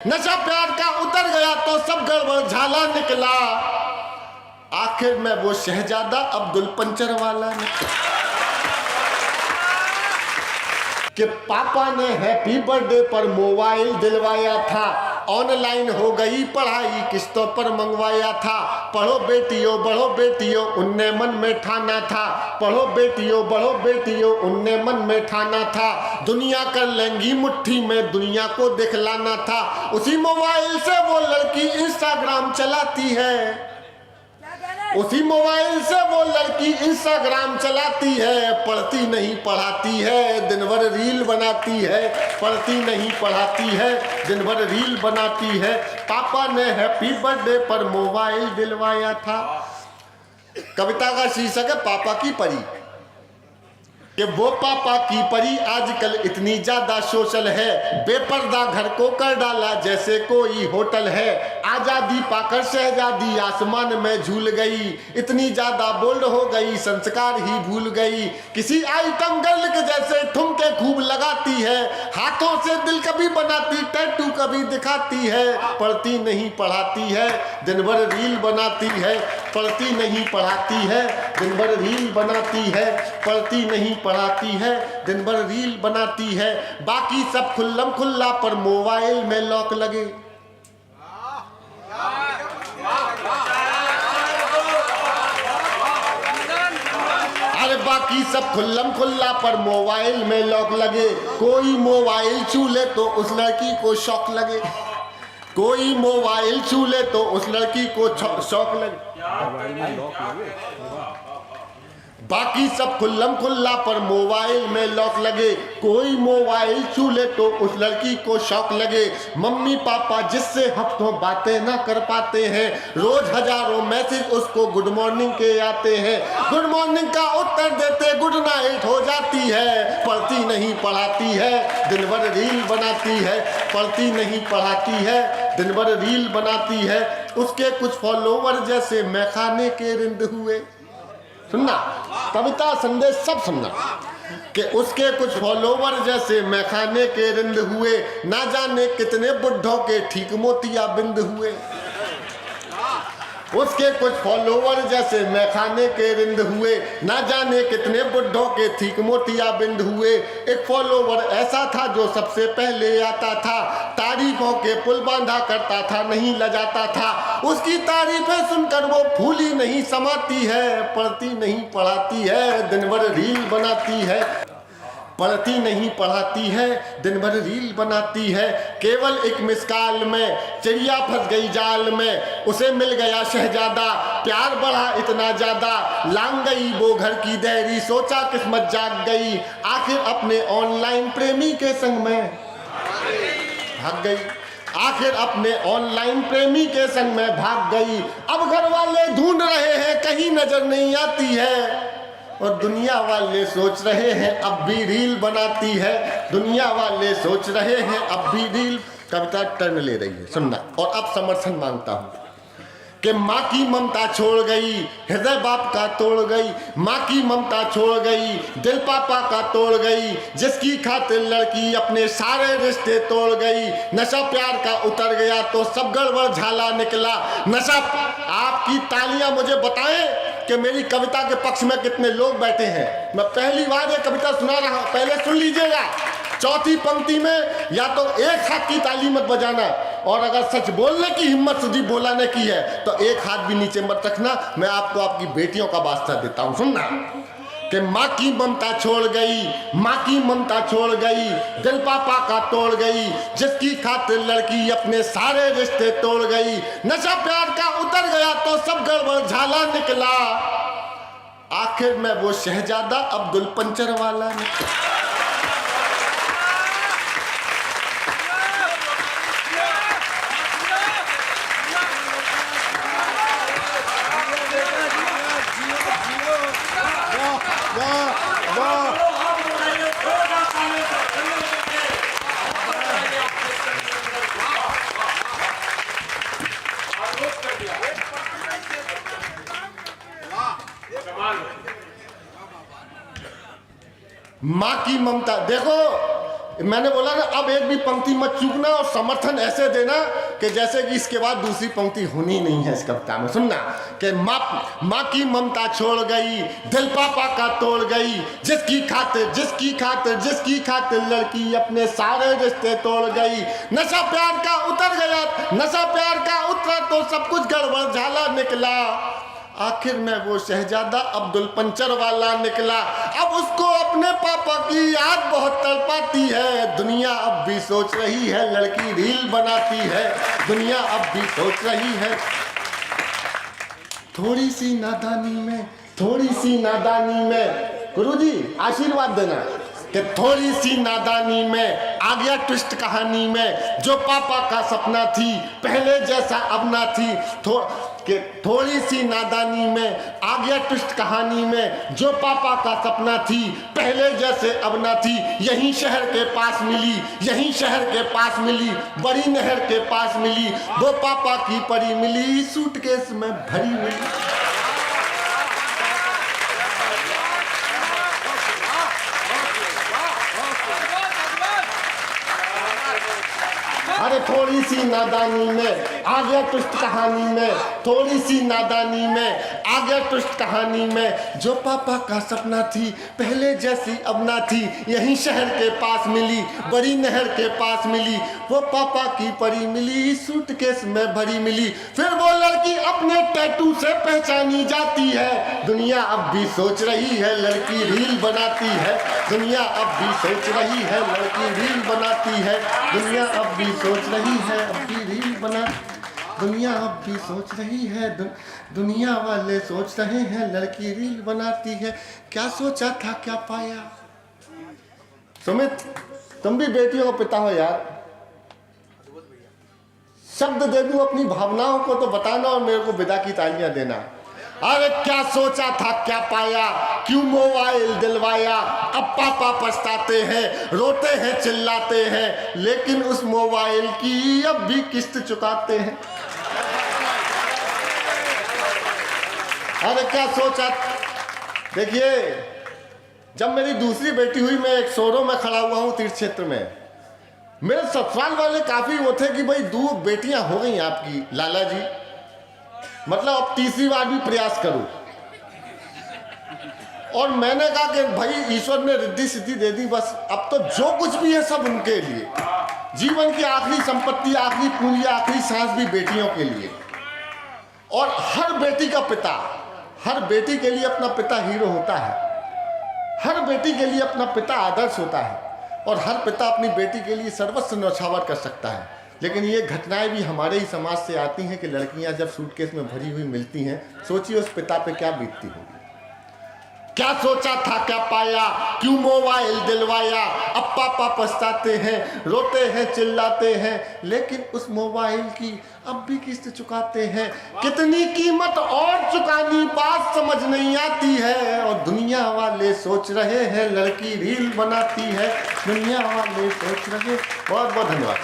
नशा प्यार का उतर गया तो सब गड़बड़ झाला निकला, आखिर में वो शहजादा अब्दुल पंचर वाला निकला। कि पापा ने हैप्पी बर्थडे पर मोबाइल दिलवाया था, ऑनलाइन हो गई पढ़ाई किस्तों पर मंगवाया था। पढ़ो बेटियों बढ़ो बेटियों उनने मन में ठाना था, पढ़ो बेटियों बढ़ो बेटियों उनने मन में ठाना था। दुनिया कर लेंगी मुट्ठी में दुनिया को दिखलाना था, उसी मोबाइल से वो लड़की इंस्टाग्राम चलाती है, उसी मोबाइल से वो लड़की इंस्टाग्राम चलाती है। पढ़ती नहीं पढ़ाती है दिन भर रील बनाती है, पढ़ती नहीं पढ़ाती है दिन भर रील बनाती है। पापा ने हैप्पी बर्थडे पर मोबाइल दिलवाया था। कविता का शीर्षक है पापा की परी। कि वो पापा की परी आजकल इतनी ज्यादा सोशल है, बेपर्दा घर को कर डाला जैसे कोई होटल है। आजादी पाकर शहजादी आसमान में झूल गई, इतनी ज्यादा बोल्ड हो गई संस्कार ही भूल गई। किसी आइटम गर्ल के जैसे ठुमके खूब लगाती है, हाथों से दिल कभी बनाती टैटू कभी दिखाती है। पढ़ती नहीं पढ़ाती है दिन भर रील बनाती है, पढ़ती नहीं पढ़ाती है दिन भर रील बनाती है, पढ़ती नहीं पढ़ाती है दिन भर रील बनाती है। बाकी सब खुल्लम खुल्ला पर मोबाइल में लॉक लगे। अरे बाकी सब खुल्लम खुल्ला पर मोबाइल में लॉक लगे। कोई मोबाइल छू ले तो उस लड़की को शौक लगे, कोई मोबाइल छू ले तो उस लड़की को शौक लगे। बाकी सब खुल्लम खुल्ला पर मोबाइल में लॉक लगे, कोई मोबाइल छू ले तो उस लड़की को शौक लगे। मम्मी पापा जिससे हफ्तों बातें ना कर पाते हैं, रोज हजारों मैसेज उसको गुड मॉर्निंग के आते हैं। गुड मॉर्निंग का उत्तर देते गुड नाइट हो जाती है। पढ़ती नहीं पढ़ाती है दिन भर रील बनाती है, पढ़ती नहीं पढ़ाती है दिन भर रील बनाती है। उसके कुछ फॉलोवर जैसे मैखाने के रिंद हुए। सुनना कविता संदेश सब सुनना कि उसके कुछ फॉलोवर जैसे मैखाने के रिंद हुए, ना जाने कितने बुढ़ों के ठीक मोतिया बिंद हुए। उसके कुछ फॉलोवर जैसे मैखाने के रिंद हुए, ना जाने कितने बुढ़ों के ठीक मोतिया बिंद हुए। एक फॉलोवर ऐसा था जो सबसे पहले आता था, तारीफों के पुल बांधा करता था नहीं लजाता था। उसकी तारीफें सुनकर वो फूली नहीं समाती है, पढ़ती नहीं पढ़ाती है दिन भर रील बनाती है, पढ़ती नहीं पढ़ाती है दिन भर रील बनाती है। केवल एक मिसकाल में चिड़िया फंस गई जाल में, उसे मिल गया शहजादा प्यार बढ़ा इतना ज्यादा। लांग गई वो घर की देहरी सोचा किस्मत जाग गई, आखिर अपने ऑनलाइन प्रेमी के संग में भाग गई, आखिर अपने ऑनलाइन प्रेमी के संग में भाग गई। अब घर वाले ढूंढ रहे हैं कहीं नजर नहीं आती है, और दुनिया वाले सोच रहे हैं अब भी रील बनाती है, दुनिया वाले सोच रहे हैं अब भी रील। कविता टर्न ले रही है सुनना, और अब समर्थन मांगता हूं कि माँ की ममता छोड़ गई हृदय बाप का तोड़ गई, माँ की ममता छोड़ गई दिल पापा का तोड़ गई। जिसकी खातिर लड़की अपने सारे रिश्ते तोड़ गई, नशा प्यार का उतर गया तो सब गड़बड़ झाला निकला। नशा आपकी तालियां मुझे बताएं कि मेरी कविता के पक्ष में कितने लोग बैठे हैं। मैं पहली बार ये कविता सुना रहा हूं, पहले सुन लीजिएगा। चौथी पंक्ति में या तो एक हाथ की ताली मत बजाना, और अगर सच बोलने की हिम्मत सुधी बोलाने की है तो एक हाथ भी नीचे मत रखना। मैं आपको आपकी बेटियों का वास्ता देता हूं सुनना कि माँ की ममता छोड़ गई, माँ की ममता छोड़ गई दिल पापा का तोड़ गई। जिसकी खातिर लड़की अपने सारे रिश्ते तोड़ गई, नशा प्यार का उतर गया तो सब गड़बड़ झाला निकला, आखिर में वो शहजादा अब्दुल पंचर वाला निकला। माँ की ममता देखो, मैंने बोला ना, अब एक भी पंक्ति मत चूकना और समर्थन ऐसे देना कि जैसे कि इसके बाद दूसरी पंक्ति होनी नहीं है इस कविता में। सुनना कि माँ की ममता छोड़ गई, दिल पापा का तोड़ गई, जिसकी खातिर लड़की अपने सारे रिश्ते तोड़ गई। नशा प्यार का उतर गया, नशा प्यार का उतरा तो सब कुछ गड़बड़ झाला निकला। आखिर में वो शहजादा अब्दुल पंचर वाला निकला। अब उसको अपने पापा की याद बहुत तड़पाती है। दुनिया अब भी सोच रही है लड़की रील बनाती है। दुनिया अब भी सोच रही है। थोड़ी सी नादानी में गुरुजी आशीर्वाद देना कि थोड़ी सी नादानी में आ गया ट्विस्ट कहानी में। जो पापा का सपना थी पहले जैसा अब ना थी। थोड़ी सी नादानी में आ गया ट्विस्ट कहानी में। जो पापा का सपना थी पहले जैसे अब ना थी। यहीं शहर के पास मिली, बड़ी नहर के पास मिली। वो पापा की परी मिली, सूटकेस में भरी मिली। अरे थोड़ी सी नादानी में आ गया ट्विस्ट कहानी में। थोड़ी सी नादानी में आ गया ट्विस्ट कहानी में। जो पापा का सपना थी पहले जैसी अब ना थी। यहीं शहर के पास मिली, बड़ी नहर के पास मिली। वो पापा की परी मिली, सूटकेस में भरी मिली। फिर वो लड़की अपने टैटू से पहचानी जाती है। दुनिया अब भी सोच रही है लड़की रील बनाती है। दुनिया अब भी सोच रही है लड़की रील बनाती है। दुनिया अब भी सोच रही है, अब भी रील बना। दुनिया अब भी सोच रही है, दुनिया वाले सोच रहे हैं लड़की रील बनाती है। क्या सोचा था क्या पाया। सुमित, तुम भी बेटियों का पिता हो यार। शब्द दे दूं अपनी भावनाओं को तो बताना और मेरे को विदा की तालियां देना। अरे क्या सोचा था क्या पाया, क्यों मोबाइल दिलवाया। अब पापा पछताते हैं, रोते हैं, चिल्लाते हैं, लेकिन उस मोबाइल की अब भी किस्त चुकाते हैं। अरे क्या सोचा। देखिए, जब मेरी दूसरी बेटी हुई, मैं एक शोरों में खड़ा हुआ हूं तीर्थ क्षेत्र में। मेरे ससुराल वाले काफी वो थे कि भाई 2 बेटियां हो गई आपकी लाला जी, मतलब अब तीसरी बार भी प्रयास करो। और मैंने कहा कि भाई ईश्वर ने रिद्धि सिद्धि दे दी, बस अब तो जो कुछ भी है सब उनके लिए। जीवन की आखिरी संपत्ति, आखिरी पूंजी, आखिरी सांस भी बेटियों के लिए। और हर बेटी का पिता, हर बेटी के लिए अपना पिता हीरो होता है। हर बेटी के लिए अपना पिता आदर्श होता है। और हर पिता अपनी बेटी के लिए सर्वस्व न्यौछावर कर सकता है। लेकिन ये घटनाएं भी हमारे ही समाज से आती हैं कि लड़कियां जब सूटकेस में भरी हुई मिलती हैं, सोचिए उस पिता पे क्या बीतती होगी। क्या सोचा था क्या पाया, क्यों मोबाइल दिलवाया। अब पापा पछताते हैं, रोते हैं, चिल्लाते हैं, लेकिन उस मोबाइल की अब भी किस्त चुकाते हैं। कितनी कीमत और चुकानी बात समझ नहीं आती है। और दुनिया वाले सोच रहे हैं लड़की रील बनाती है। दुनिया वाले सोच रहे। बहुत बहुत धन्यवाद।